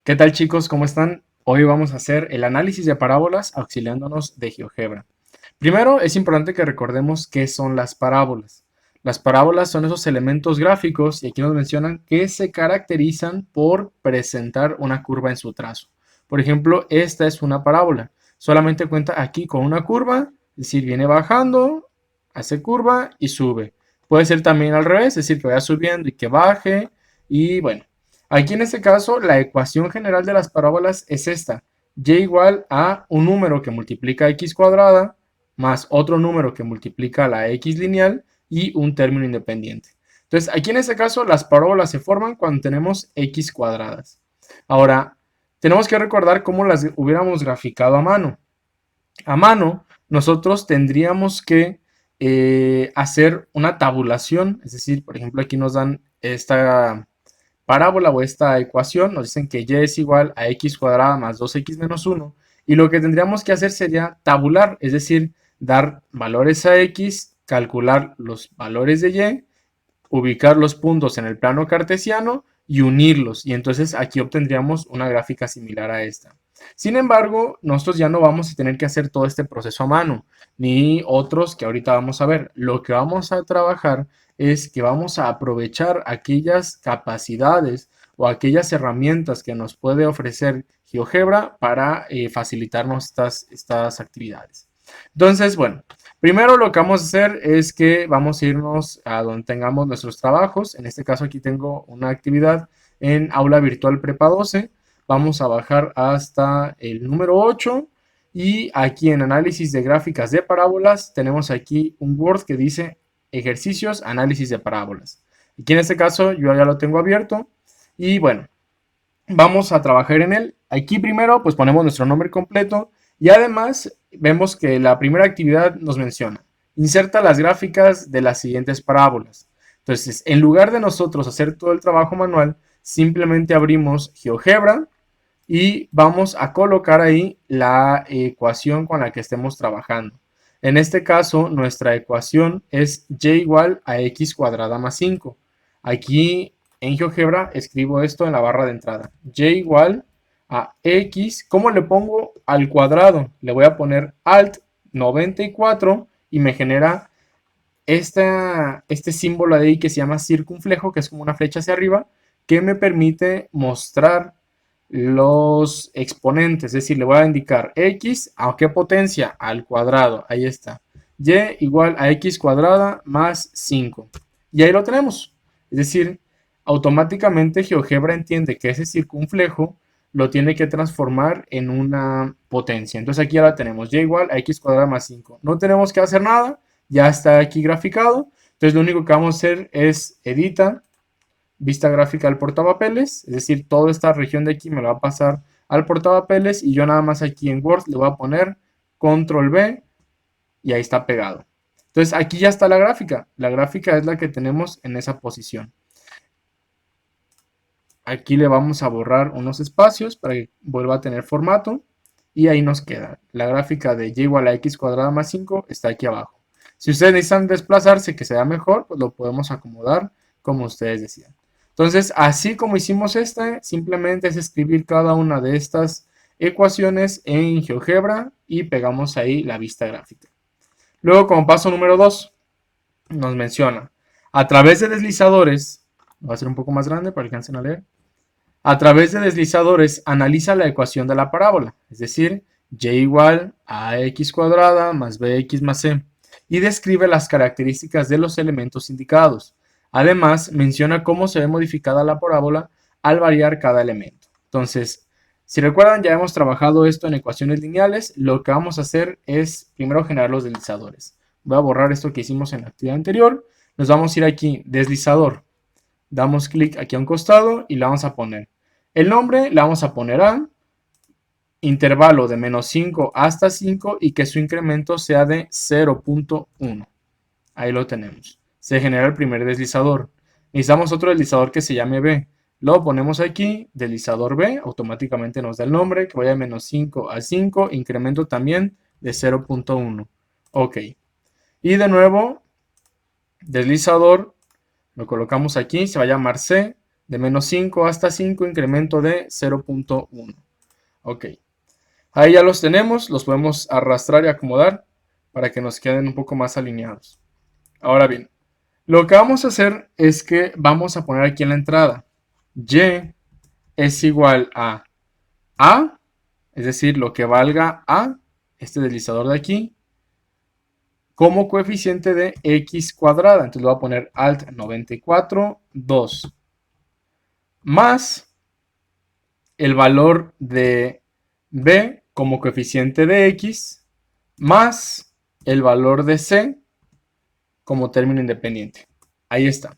¿Qué tal chicos? ¿Cómo están? Hoy vamos a hacer el análisis de parábolas auxiliándonos de GeoGebra. Primero es importante que recordemos qué son las parábolas. Las parábolas son esos elementos gráficos y aquí nos mencionan que se caracterizan por presentar una curva en su trazo. Por ejemplo, esta es una parábola. Solamente cuenta aquí con una curva, es decir, viene bajando, hace curva y sube. Puede ser también al revés, es decir, que vaya subiendo y que baje y bueno. Aquí en este caso, la ecuación general de las parábolas es esta. Y igual a un número que multiplica x cuadrada más otro número que multiplica la x lineal y un término independiente. Entonces, aquí en este caso, las parábolas se forman cuando tenemos x cuadradas. Ahora, tenemos que recordar cómo las hubiéramos graficado a mano. A mano, nosotros tendríamos que hacer una tabulación, es decir, por ejemplo, aquí nos dan esta parábola o esta ecuación, nos dicen que y es igual a x cuadrada más 2x menos 1, y lo que tendríamos que hacer sería tabular, es decir, dar valores a x, calcular los valores de y, ubicar los puntos en el plano cartesiano y unirlos, y entonces aquí obtendríamos una gráfica similar a esta. Sin embargo, nosotros ya no vamos a tener que hacer todo este proceso a mano, ni otros que ahorita vamos a ver. Lo que vamos a trabajar es que vamos a aprovechar aquellas capacidades o aquellas herramientas que nos puede ofrecer GeoGebra para facilitarnos estas actividades. Entonces, bueno, primero lo que vamos a hacer es que vamos a irnos a donde tengamos nuestros trabajos. En este caso aquí tengo una actividad en aula virtual prepa 12. Vamos a bajar hasta el número 8 y aquí en análisis de gráficas de parábolas tenemos aquí un Word que dice ejercicios, análisis de parábolas. Aquí en este caso yo ya lo tengo abierto y bueno, vamos a trabajar en él. Aquí primero pues ponemos nuestro nombre completo y además vemos que la primera actividad nos menciona, inserta las gráficas de las siguientes parábolas. Entonces, en lugar de nosotros hacer todo el trabajo manual, simplemente abrimos GeoGebra y vamos a colocar ahí la ecuación con la que estemos trabajando. En este caso, nuestra ecuación es y igual a x cuadrada más 5. Aquí en GeoGebra escribo esto en la barra de entrada. Y igual a x, ¿cómo le pongo al cuadrado? Le voy a poner alt 94 y me genera este símbolo de ahí que se llama circunflejo, que es como una flecha hacia arriba, que me permite mostrar los exponentes, es decir, le voy a indicar x a qué potencia, al cuadrado, ahí está, y igual a x cuadrada más 5, y ahí lo tenemos, es decir, automáticamente GeoGebra entiende que ese circunflejo lo tiene que transformar en una potencia, entonces aquí ya la tenemos, y igual a x cuadrada más 5, no tenemos que hacer nada, ya está aquí graficado, entonces lo único que vamos a hacer es edita, vista gráfica al portapapeles, es decir, toda esta región de aquí me la va a pasar al portapapeles y yo nada más aquí en Word le voy a poner control V y ahí está pegado. Entonces aquí ya está la gráfica es la que tenemos en esa posición. Aquí le vamos a borrar unos espacios para que vuelva a tener formato y ahí nos queda. La gráfica de y igual a x cuadrada más 5 está aquí abajo. Si ustedes necesitan desplazarse que sea mejor, pues lo podemos acomodar como ustedes decidan. Entonces, así como hicimos esta, simplemente es escribir cada una de estas ecuaciones en GeoGebra y pegamos ahí la vista gráfica. Luego, como paso número 2, nos menciona, a través de deslizadores, va a ser un poco más grande para que alcancen a leer, a través de deslizadores analiza la ecuación de la parábola, es decir, y igual a x cuadrada más bx más c, y describe las características de los elementos indicados. Además, menciona cómo se ve modificada la parábola al variar cada elemento. Entonces, si recuerdan, ya hemos trabajado esto en ecuaciones lineales. Lo que vamos a hacer es primero generar los deslizadores. Voy a borrar esto que hicimos en la actividad anterior. Nos vamos a ir aquí, deslizador. Damos clic aquí a un costado y le vamos a poner el nombre, le vamos a poner a intervalo de menos 5 hasta 5 y que su incremento sea de 0.1. Ahí lo tenemos. Se genera el primer deslizador. Necesitamos otro deslizador que se llame B. Lo ponemos aquí, deslizador B, automáticamente nos da el nombre, que vaya de menos 5 a 5, incremento también de 0.1. Ok. Y de nuevo, deslizador lo colocamos aquí, se va a llamar C, De menos 5 hasta 5, incremento de 0.1. Ok. Ahí ya los tenemos, los podemos arrastrar y acomodar para que nos queden un poco más alineados. Ahora bien, lo que vamos a hacer es que vamos a poner aquí en la entrada y es igual a, es decir, lo que valga a, este deslizador de aquí, como coeficiente de x cuadrada. Entonces le voy a poner alt 94, 2, más el valor de b como coeficiente de x, más el valor de c como término independiente. Ahí está.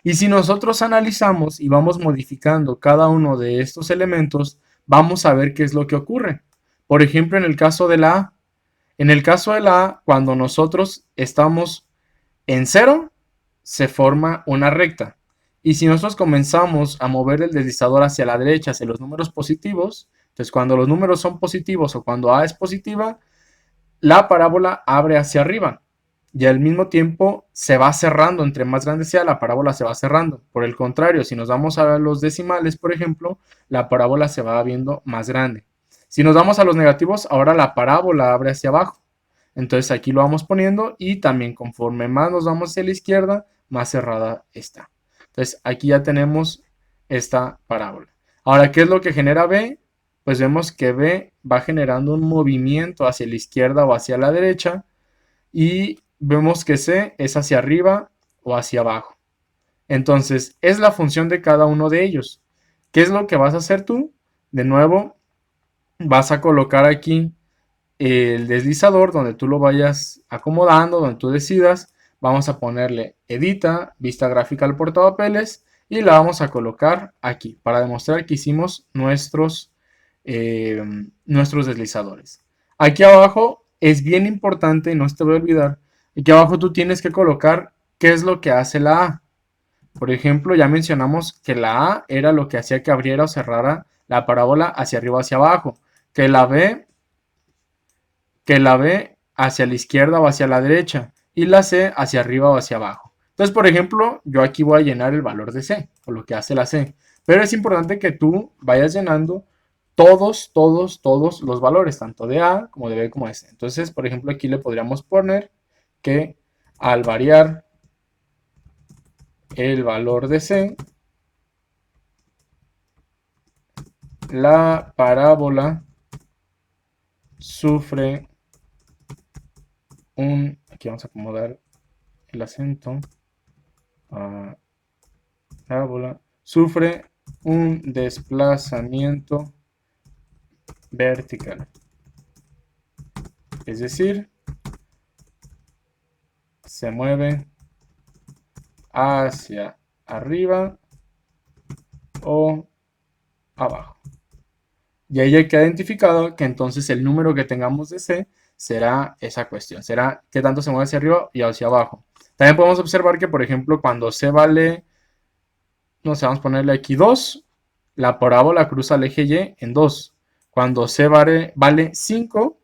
Y si nosotros analizamos y vamos modificando cada uno de estos elementos, vamos a ver qué es lo que ocurre. Por ejemplo, en el caso de la A. En el caso de la A, cuando nosotros estamos en 0, se forma una recta. Y si nosotros comenzamos a mover el deslizador hacia la derecha, hacia los números positivos, entonces cuando los números son positivos o cuando A es positiva, la parábola abre hacia arriba. Y al mismo tiempo se va cerrando, entre más grande sea la parábola se va cerrando. Por el contrario, si nos vamos a los decimales, por ejemplo, la parábola se va viendo más grande. Si nos vamos a los negativos, ahora la parábola abre hacia abajo. Entonces aquí lo vamos poniendo y también conforme más nos vamos hacia la izquierda, más cerrada está. Entonces aquí ya tenemos esta parábola. Ahora, ¿qué es lo que genera B? Pues vemos que B va generando un movimiento hacia la izquierda o hacia la derecha y vemos que C es hacia arriba o hacia abajo. Entonces, es la función de cada uno de ellos. ¿Qué es lo que vas a hacer tú? De nuevo, vas a colocar aquí el deslizador donde tú lo vayas acomodando, donde tú decidas. Vamos a ponerle edita, vista gráfica al portapapeles y la vamos a colocar aquí para demostrar que hicimos nuestros deslizadores. Aquí abajo es bien importante, no se te voy a olvidar, aquí abajo tú tienes que colocar qué es lo que hace la A. Por ejemplo, ya mencionamos que la A era lo que hacía que abriera o cerrara la parábola hacia arriba o hacia abajo, que la B hacia la izquierda o hacia la derecha y la C hacia arriba o hacia abajo. Entonces, por ejemplo, yo aquí voy a llenar el valor de C o lo que hace la C, pero es importante que tú vayas llenando todos los valores, tanto de A como de B como de C. Entonces, por ejemplo, aquí le podríamos poner que al variar el valor de C, la parábola sufre aquí vamos a acomodar el acento, parábola, sufre un desplazamiento vertical. Es decir, se mueve hacia arriba o abajo. Y ahí ya queda identificado que entonces el número que tengamos de C será esa cuestión. Será qué tanto se mueve hacia arriba y hacia abajo. También podemos observar que, por ejemplo, cuando C vale, no sé, vamos a ponerle aquí 2, la parábola cruza el eje Y en 2. Cuando C vale 5,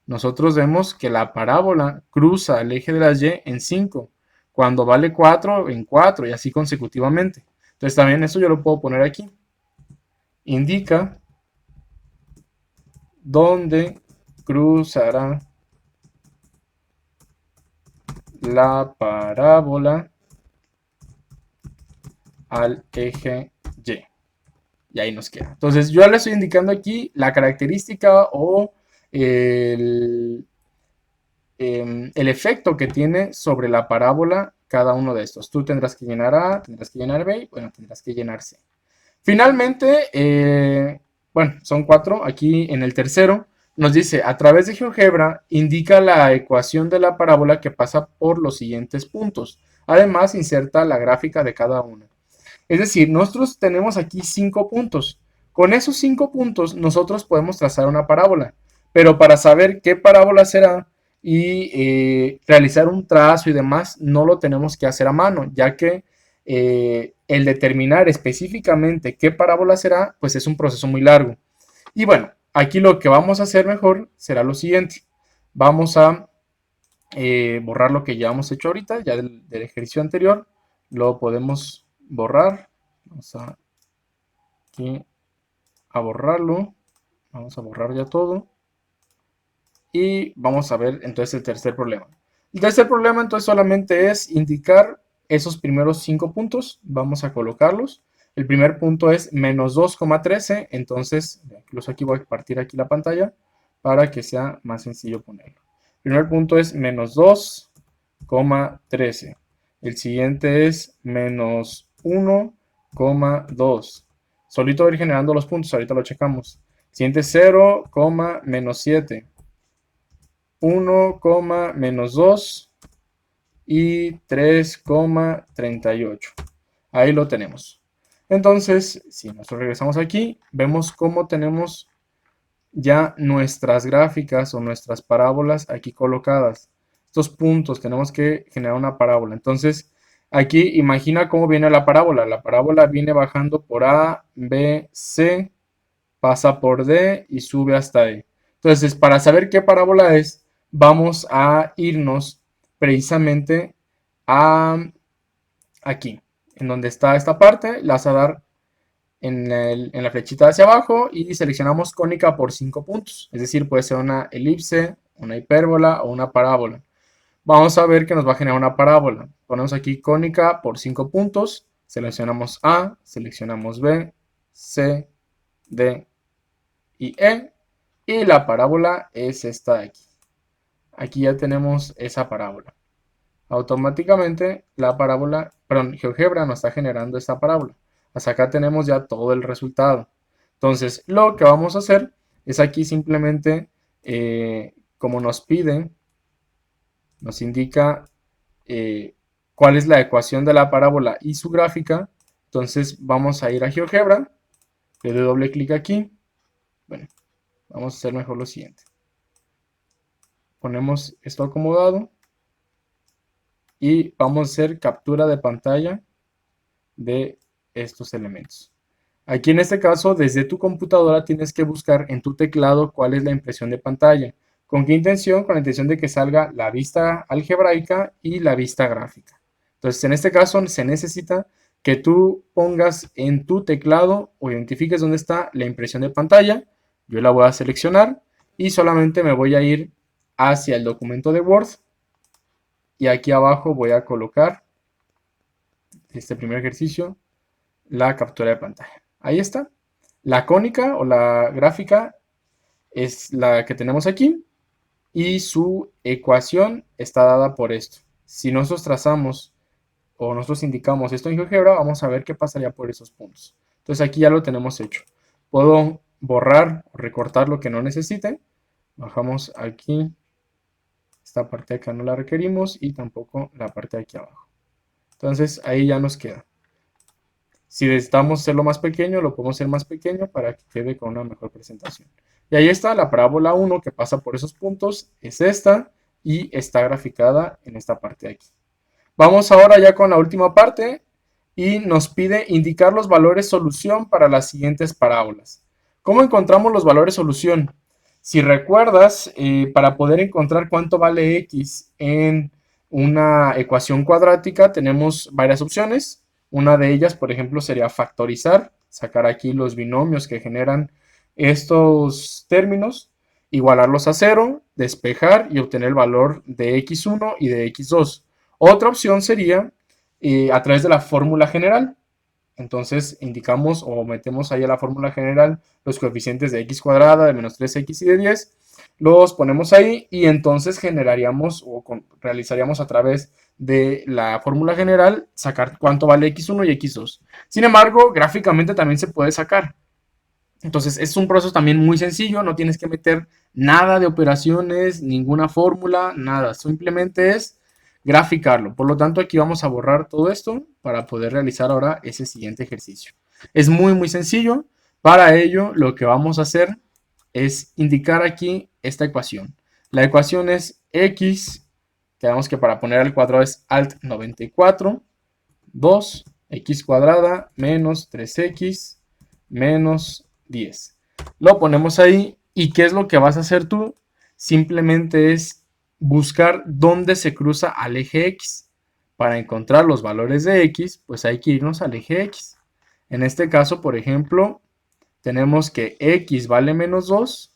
nosotros vemos que la parábola cruza el eje de las Y en 5. Cuando vale 4, en 4 y así consecutivamente. Entonces también eso yo lo puedo poner aquí. Indica dónde cruzará la parábola al eje Y. Y ahí nos queda. Entonces yo le estoy indicando aquí la característica o el efecto que tiene sobre la parábola cada uno de estos. Tú tendrás que llenar A, tendrás que llenar B y bueno, tendrás que llenar C. Finalmente, bueno, son 4. Aquí en el tercero nos dice, a través de GeoGebra indica la ecuación de la parábola que pasa por los siguientes puntos. Además, inserta la gráfica de cada una. Es decir, nosotros tenemos aquí 5 puntos. Con esos 5 puntos nosotros podemos trazar una parábola. Pero para saber qué parábola será y realizar un trazo y demás, no lo tenemos que hacer a mano, ya que el determinar específicamente qué parábola será, pues es un proceso muy largo. Y bueno, aquí lo que vamos a hacer mejor será lo siguiente. Vamos a borrar lo que ya hemos hecho ahorita, ya del ejercicio anterior. Lo podemos borrar Vamos aquí a borrarlo. Vamos a borrar ya todo. Y vamos a ver entonces el tercer problema. El tercer problema entonces solamente es indicar esos primeros 5 puntos. Vamos a colocarlos. El primer punto es menos 2,13. Entonces, incluso aquí voy a partir aquí la pantalla para que sea más sencillo ponerlo. El primer punto es menos 2,13. El siguiente es menos 1,2. Solito va a ir generando los puntos. Ahorita lo checamos. El siguiente es 0, menos 7. 1, menos 2 y 3,38. Ahí lo tenemos. Entonces, si nosotros regresamos aquí, vemos cómo tenemos ya nuestras gráficas o nuestras parábolas aquí colocadas. Estos puntos tenemos que generar una parábola. Entonces, aquí imagina cómo viene la parábola. La parábola viene bajando por A, B, C, pasa por D y sube hasta E. Entonces, para saber qué parábola es, vamos a irnos precisamente a aquí, en donde está esta parte, le vas a dar en la flechita hacia abajo y seleccionamos cónica por 5 puntos, es decir, puede ser una elipse, una hipérbola o una parábola. Vamos a ver que nos va a generar una parábola. Ponemos aquí cónica por 5 puntos, seleccionamos A, seleccionamos B, C, D y E, y la parábola es esta de aquí. Aquí ya tenemos esa parábola. Automáticamente la parábola, perdón, GeoGebra nos está generando esta parábola. Hasta acá tenemos ya todo el resultado. Entonces, lo que vamos a hacer es aquí simplemente, como nos pide, nos indica cuál es la ecuación de la parábola y su gráfica. Entonces, vamos a ir a GeoGebra, le doy doble clic aquí. Bueno, vamos a hacer mejor lo siguiente. Ponemos esto acomodado y vamos a hacer captura de pantalla de estos elementos. Aquí en este caso, desde tu computadora tienes que buscar en tu teclado cuál es la impresión de pantalla. ¿Con qué intención? Con la intención de que salga la vista algebraica y la vista gráfica. Entonces, en este caso se necesita que tú pongas en tu teclado o identifiques dónde está la impresión de pantalla. Yo la voy a seleccionar y solamente me voy a ir hacia el documento de Word y aquí abajo voy a colocar este primer ejercicio, la captura de pantalla. Ahí está. La cónica o la gráfica es la que tenemos aquí y su ecuación está dada por esto. Si nosotros trazamos o nosotros indicamos esto en GeoGebra, vamos a ver qué pasaría por esos puntos. Entonces aquí ya lo tenemos hecho. Puedo borrar o recortar lo que no necesite. Bajamos aquí. Esta parte de acá no la requerimos y tampoco la parte de aquí abajo. Entonces ahí ya nos queda. Si necesitamos hacerlo más pequeño, lo podemos hacer más pequeño para que quede con una mejor presentación. Y ahí está la parábola 1 que pasa por esos puntos, es esta y está graficada en esta parte de aquí. Vamos ahora ya con la última parte y nos pide indicar los valores solución para las siguientes parábolas. ¿Cómo encontramos los valores solución? Si recuerdas, para poder encontrar cuánto vale x en una ecuación cuadrática tenemos varias opciones. Una de ellas, por ejemplo, sería factorizar, sacar aquí los binomios que generan estos términos, igualarlos a 0, despejar y obtener el valor de x1 y de x2. Otra opción sería a través de la fórmula general. Entonces indicamos o metemos ahí a la fórmula general los coeficientes de x cuadrada, de menos 3x y de 10. Los ponemos ahí y entonces generaríamos o realizaríamos a través de la fórmula general sacar cuánto vale x1 y x2. Sin embargo, gráficamente también se puede sacar. Entonces es un proceso también muy sencillo, no tienes que meter nada de operaciones, ninguna fórmula, nada. Simplemente es graficarlo. Por lo tanto, aquí vamos a borrar todo esto para poder realizar ahora ese siguiente ejercicio. Es muy sencillo. Para ello, lo que vamos a hacer es indicar aquí esta ecuación. La ecuación es x, tenemos que para poner al cuadrado es alt 94, 2, x cuadrada menos 3x menos 10. Lo ponemos ahí y ¿qué es lo que vas a hacer tú? Simplemente es buscar dónde se cruza al eje X. Para encontrar los valores de X, pues hay que irnos al eje X. En este caso, por ejemplo, tenemos que x vale menos 2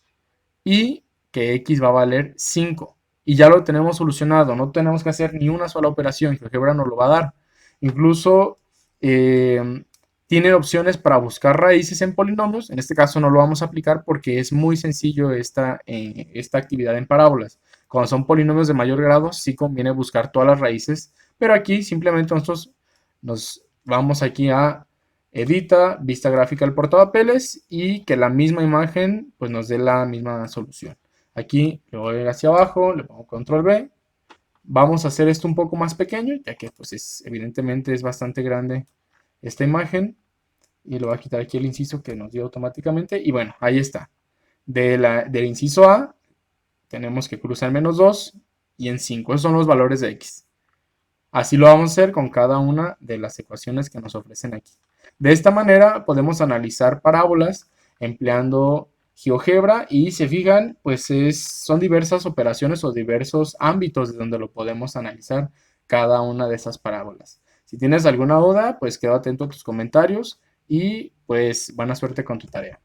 y que x va a valer 5. Y ya lo tenemos solucionado, no tenemos que hacer ni una sola operación, GeoGebra nos lo va a dar. Incluso tiene opciones para buscar raíces en polinomios. En este caso no lo vamos a aplicar porque es muy sencillo esta actividad en parábolas. Cuando son polinomios de mayor grado, sí conviene buscar todas las raíces, pero aquí simplemente nosotros nos vamos aquí a edita, vista gráfica del portapapeles y que la misma imagen pues nos dé la misma solución. Aquí le voy hacia abajo, le pongo control B. Vamos a hacer esto un poco más pequeño, ya que pues evidentemente es bastante grande esta imagen. Y le voy a quitar aquí el inciso que nos dio automáticamente. Y bueno, ahí está. Del inciso A tenemos que cruzar menos 2 y en 5. Esos son los valores de X. Así lo vamos a hacer con cada una de las ecuaciones que nos ofrecen aquí. De esta manera podemos analizar parábolas empleando GeoGebra y se fijan, pues son diversas operaciones o diversos ámbitos de donde lo podemos analizar cada una de esas parábolas. Si tienes alguna duda, pues quedo atento a tus comentarios y pues buena suerte con tu tarea.